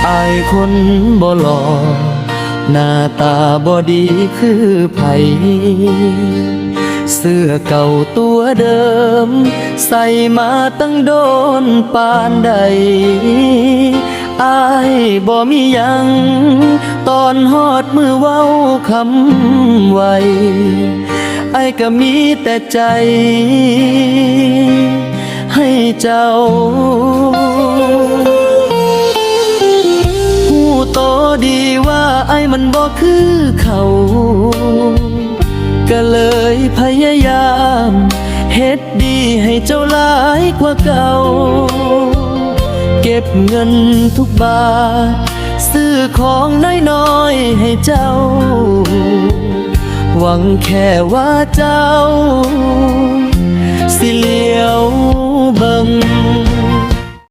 อายคนบ่หล่อหน้าตาบ่ดีคือไผเสื้อเก่าตัวเดิมใส่มาตั้งโดนปานใดอายบ่มีหยังตอนฮอดมือเว้าคำไว้อายก็มีแต่ใจให้เจ้าโตดีว่าไอ้มันบ่คือเขาก็เลยพยายามเฮ็ดดีให้เจ้าหลายกว่าเก่าเก็บเงินทุกบาทซื้อของน้อยๆให้เจ้าหวังแค่ว่าเจ้าสิเลี้ยวเบิ่ง